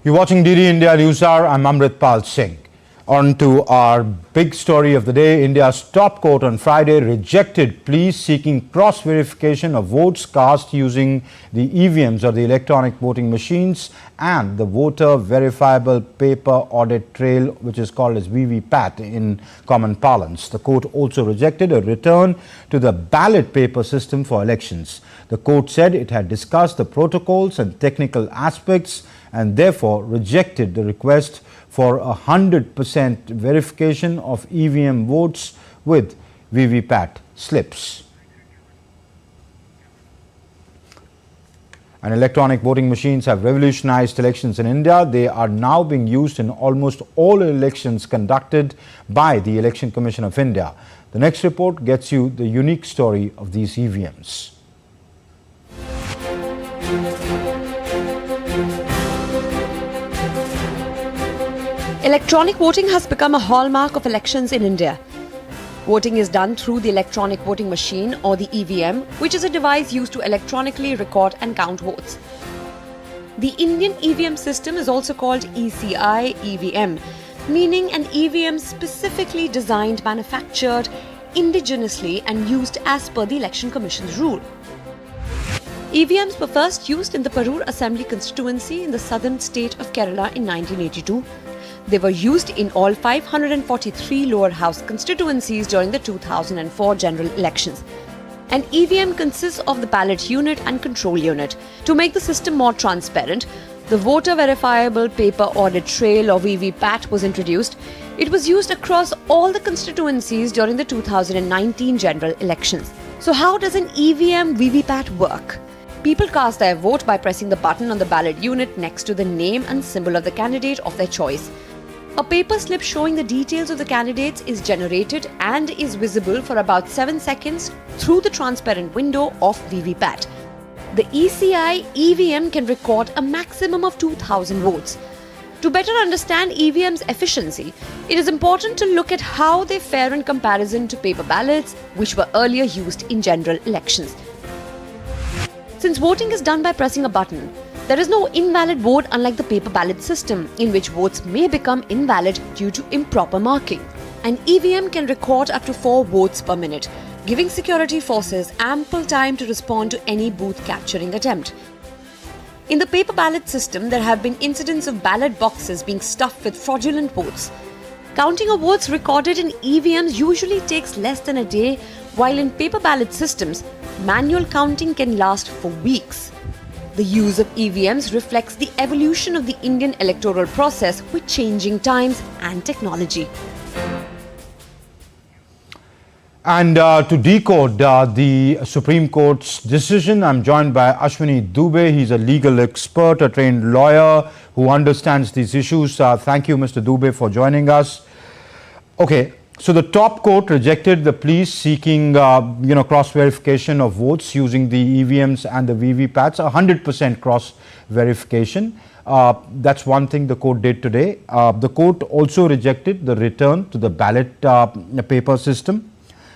You're watching DD India News Hour. I'm Amritpal Singh. On to our big story of the day. India's top court on Friday rejected pleas seeking cross-verification of votes cast using the EVMs or the electronic voting machines and the voter verifiable paper audit trail, which is called as VVPAT in common parlance. The court also rejected a return to the ballot paper system for elections. The court said it had discussed the protocols and technical aspects and therefore rejected the request for 100% verification of EVM votes with VVPAT slips. And electronic voting machines have revolutionized elections in India. They are now being used in almost all elections conducted by the Election Commission of India. The next report gets you the unique story of these EVMs. Electronic voting has become a hallmark of elections in India. Voting is done through the electronic voting machine or the EVM, which is a device used to electronically record and count votes. The Indian EVM system is also called ECI EVM, meaning an EVM specifically designed, manufactured indigenously and used as per the Election Commission's rule. EVMs were first used in the Parur Assembly constituency in the southern state of Kerala in 1982. They were used in all 543 lower house constituencies during the 2004 general elections. An EVM consists of the ballot unit and control unit. To make the system more transparent, the voter verifiable paper audit trail or VVPAT was introduced. It was used across all the constituencies during the 2019 general elections. So how does an EVM-VVPAT work? People cast their vote by pressing the button on the ballot unit next to the name and symbol of the candidate of their choice. A paper slip showing the details of the candidates is generated and is visible for about 7 seconds through the transparent window of VVPAT. The ECI EVM can record a maximum of 2,000 votes. To better understand EVM's efficiency, it is important to look at how they fare in comparison to paper ballots, which were earlier used in general elections. Since voting is done by pressing a button, there is no invalid vote unlike the paper ballot system, in which votes may become invalid due to improper marking. An EVM can record up to 4 votes per minute, giving security forces ample time to respond to any booth capturing attempt. In the paper ballot system, there have been incidents of ballot boxes being stuffed with fraudulent votes. Counting of votes recorded in EVMs usually takes less than a day, while in paper ballot systems, manual counting can last for weeks. The use of EVMs reflects the evolution of the Indian electoral process with changing times and technology. And to decode the Supreme Court's decision, I'm joined by Ashwini Dubey. He's a legal expert, a trained lawyer who understands these issues. Thank you, Mr. Dubey, for joining us. Okay. So the top court rejected the pleas seeking, cross-verification of votes using the EVMs and the VVPATs, 100% cross-verification. That's one thing the court did today. The court also rejected the return to the ballot paper system.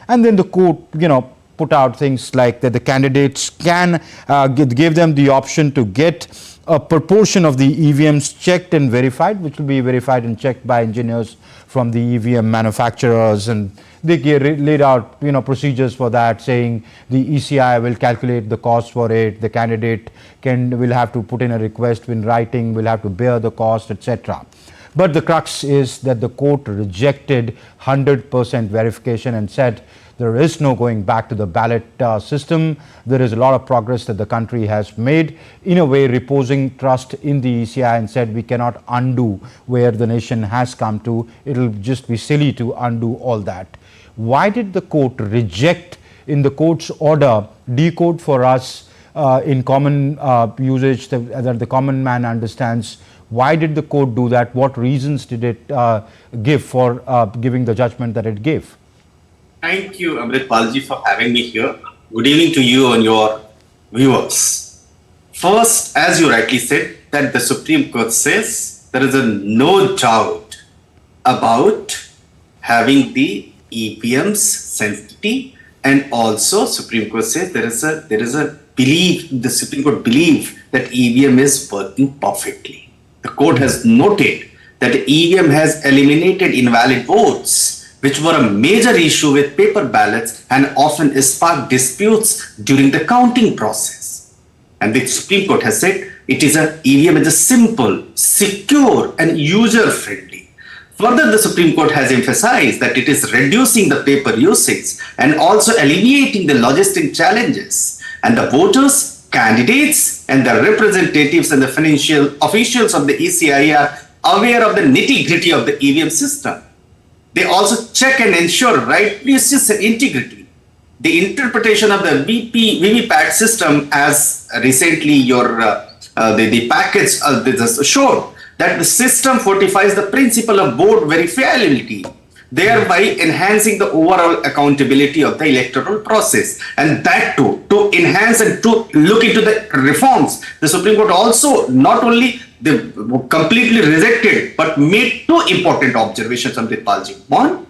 And then the court, put out things like that the candidates can give them the option to get a proportion of the EVMs checked and verified, which will be verified and checked by engineers from the EVM manufacturers, and they laid out procedures for that, saying the ECI will calculate the cost for it, the candidate will have to put in a request in writing, will have to bear the cost, etc. But the crux is that the court rejected 100% verification and said there is no going back to the ballot system. There is a lot of progress that the country has made, in a way reposing trust in the ECI, and said we cannot undo where the nation has come to. It will just be silly to undo all that. Why did the court reject, in the court's order, decode for us in common usage that the common man understands? Why did the court do that? What reasons did it give for giving the judgment that it gave? Thank you, Amritpalji, for having me here. Good evening to you and your viewers. First, as you rightly said, that the Supreme Court says there is no doubt about having the EVM's sanctity, and also Supreme Court says there is a belief, the Supreme Court believe that EVM is working perfectly. the court has noted that the EVM has eliminated invalid votes, which were a major issue with paper ballots and often sparked disputes during the counting process. And the Supreme Court has said EVM is a simple, secure, and user-friendly. Further, the Supreme Court has emphasized that it is reducing the paper usage and also alleviating the logistic challenges. And the voters, candidates, and the representatives and the financial officials of the ECI are aware of the nitty-gritty of the EVM system. They also check and ensure rightness and integrity. The interpretation of the VVPAT system, as recently the package showed, that the system fortifies the principle of vote verifiability, thereby enhancing the overall accountability of the electoral process. And that too, to enhance and to look into the reforms, the Supreme Court also not only completely rejected, but made two important observations on Palji. One,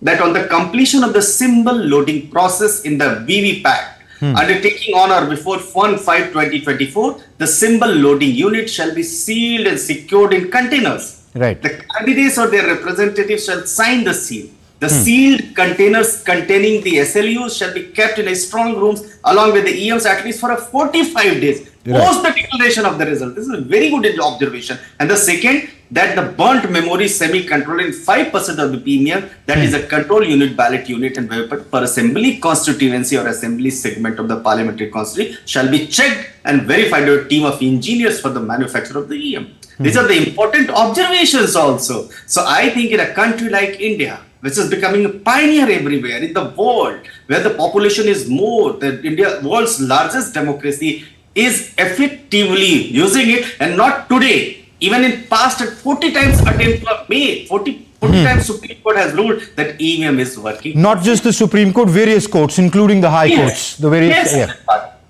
that on the completion of the symbol loading process in the VVPAT, undertaking on or before 1/5/2024, the symbol loading unit shall be sealed and secured in containers. Right. The candidates or their representatives shall sign the seal. The sealed containers containing the SLUs shall be kept in a strong rooms along with the EMs at least for 45 days post the declaration of the result. This is a very good observation. And the second, that the burnt memory semi-controller in 5% of the PMM, that is a control unit, ballot unit, and per assembly constituency or assembly segment of the parliamentary constituency shall be checked and verified by a team of engineers for the manufacture of the EM. These are the important observations also. So I think in a country like India, which is becoming a pioneer everywhere in the world, where the population is more, the world's largest democracy is effectively using it, and not today, even in past 40 times attempts were made, 40 times Supreme Court has ruled that EVM is working. Not just the Supreme Court, various courts, including the high courts, the various.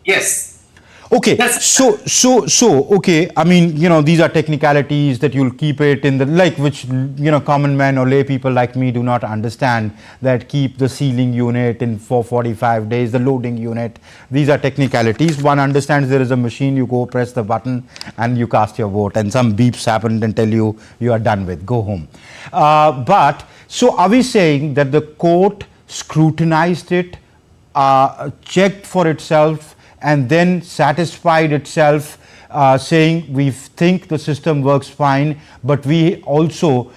Yes. Okay, okay, I mean, these are technicalities that you'll keep it in the, which, common men or lay people like me do not understand, that keep the sealing unit in for 45 days, the loading unit. These are technicalities. One understands there is a machine, you go press the button and you cast your vote and some beeps happen and tell you are done with, go home. So are we saying that the court scrutinized it, checked for itself, and then satisfied itself, saying we think the system works fine, but we also,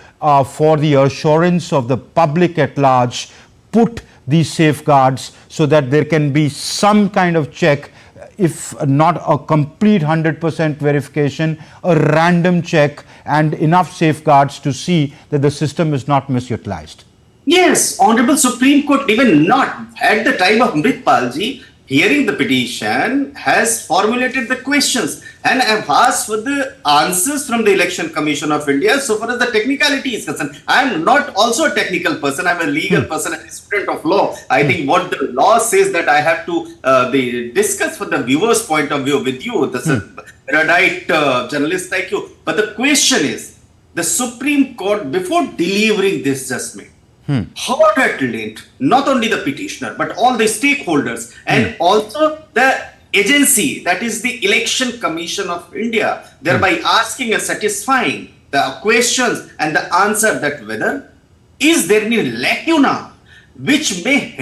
for the assurance of the public at large, put these safeguards so that there can be some kind of check, if not a complete 100% verification, a random check, and enough safeguards to see that the system is not misutilized? Yes, Honorable Supreme Court, even not at the time of Amrit Palji, hearing the petition, has formulated the questions and have asked for the answers from the Election Commission of India so far as the technicality is concerned. I am not also a technical person, I am a legal person and a student of law. I think what the law says that I have to discuss from the viewer's point of view with you, the erudite journalist like you. But the question is, the Supreme Court, before delivering this judgment, heard at length not only the petitioner but all the stakeholders and also the agency, that is the Election Commission of India, thereby asking and satisfying the questions and the answer that whether is there any lacuna which may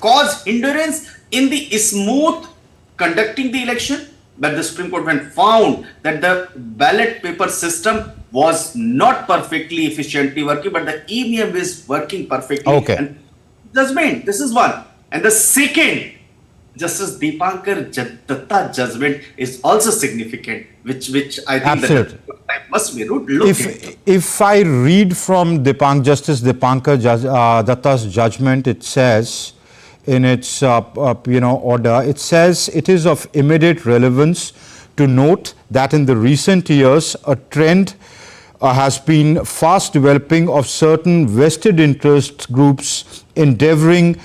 cause hindrance in the smooth conducting the election. But the Supreme Court when found that the ballot paper system was not perfectly efficiently working, but the EVM is working perfectly. Okay. And judgment, this is one. And the second, Justice Deepankar Datta judgment is also significant, which I think that must be looked into. If I read from Justice Deepankar Datta's judgment, it says in its order, it says it is of immediate relevance to note that in the recent years a trend has been fast developing of certain vested interest groups endeavoring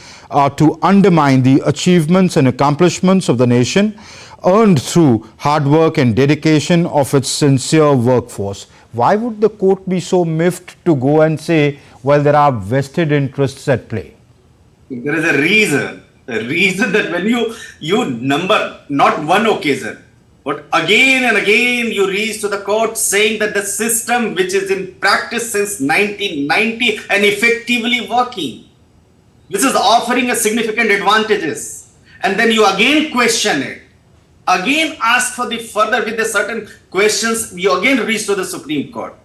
to undermine the achievements and accomplishments of the nation earned through hard work and dedication of its sincere workforce. Why would the court be so miffed to go and say, well, there are vested interests at play? There is a reason that when you number not one occasion, But again and again you reach to the court saying that the system which is in practice since 1990 and effectively working, this is offering a significant advantages. And then you again question it. Again ask for the further with the certain questions, you again reach to the Supreme Court.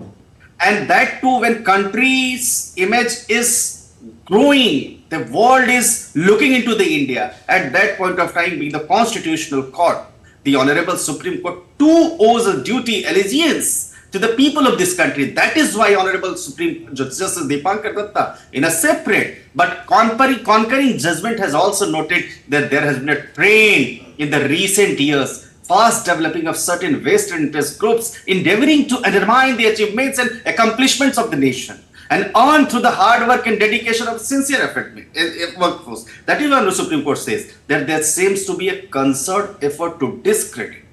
And that too when country's image is growing, the world is looking into the India. At that point of time being the constitutional court, the Honorable Supreme Court too owes a duty, allegiance to the people of this country. That is why Honorable Supreme Justice Dipankar Datta, in a separate but conquering judgment, has also noted that there has been a trend in the recent years, fast developing of certain Western interest groups endeavoring to undermine the achievements and accomplishments of the nation and earn through the hard work and dedication of sincere workforce. That is why the Supreme Court says that there seems to be a concerted effort to discredit,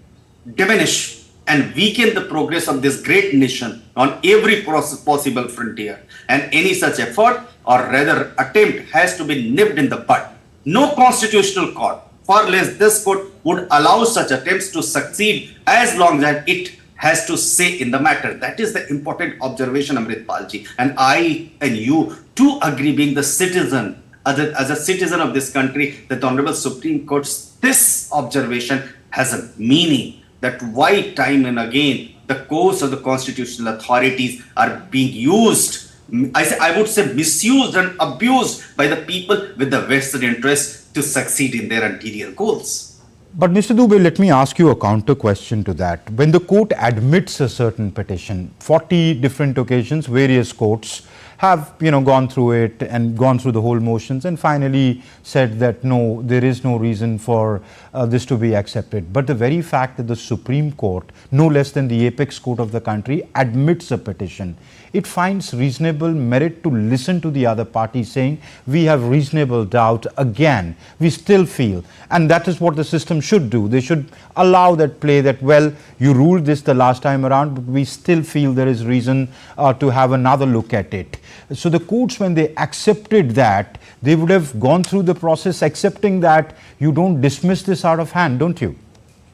diminish, and weaken the progress of this great nation on every possible frontier. And any such effort, or rather attempt, has to be nipped in the bud. No constitutional court, far less this court, would allow such attempts to succeed as long as it has to say in the matter. That is the important observation, Amrit Palji. And I and you too agree, being the citizen, as a citizen of this country, that the Honorable Supreme Court's this observation has a meaning, that why time and again the course of the constitutional authorities are being used, I would say misused and abused by the people with the vested interest to succeed in their anterior goals. But Mr. Dubey, let me ask you a counter question to that. When the court admits a certain petition, 40 different occasions, various courts have gone through it and gone through the whole motions and finally said that no, there is no reason for this to be accepted. But the very fact that the Supreme Court, no less than the apex court of the country, admits a petition, it finds reasonable merit to listen to the other party saying we have reasonable doubt. Again, we still feel, and that is what the system should do. They should allow that play that, well, you ruled this the last time around, but we still feel there is reason to have another look at it. So the courts, when they accepted that, they would have gone through the process accepting that. You don't dismiss this out of hand, don't you?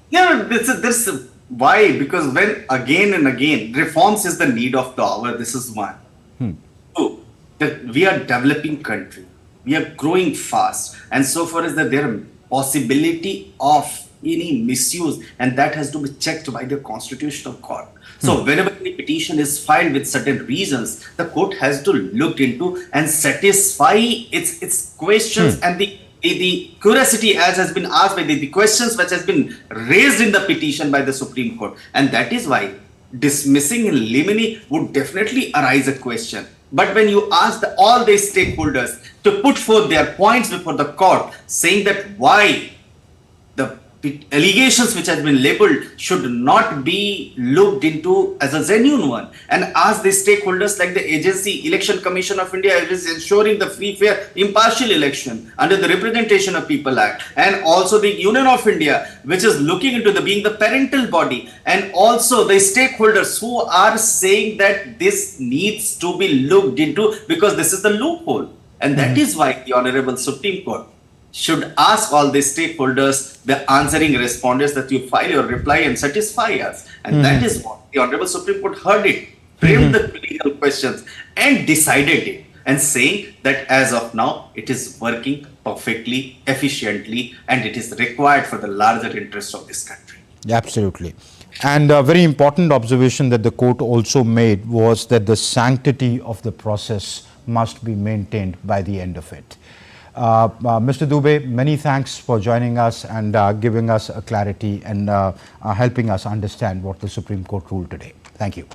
Yeah, this why? Because when again and again reforms is the need of the hour. This is one. Two, that we are developing country, we are growing fast, and so far as that there are possibility of any misuse, and that has to be checked by the constitutional court. So whenever any petition is filed with certain reasons, the court has to look into and satisfy its questions and the curiosity as has been asked by the questions which has been raised in the petition by the Supreme Court. And that is why dismissing in limine would definitely arise a question. But when you ask all the stakeholders to put forth their points before the court, saying that why the allegations which has been labeled should not be looked into as a genuine one, and ask the stakeholders like the agency, Election Commission of India is ensuring the free, fair, impartial election under the Representation of People Act, and also the Union of India, which is looking into being the parental body, and also the stakeholders who are saying that this needs to be looked into because this is the loophole. And that is why the Honorable Supreme Court should ask all the stakeholders, the answering respondents, that you file your reply and satisfy us. And that is what the Honorable Supreme Court heard it, framed the legal questions and decided it, and saying that as of now, it is working perfectly, efficiently, and it is required for the larger interest of this country. Absolutely. And a very important observation that the court also made was that the sanctity of the process must be maintained by the end of it. Mr. Dubey, many thanks for joining us and giving us a clarity and helping us understand what the Supreme Court ruled today. Thank you.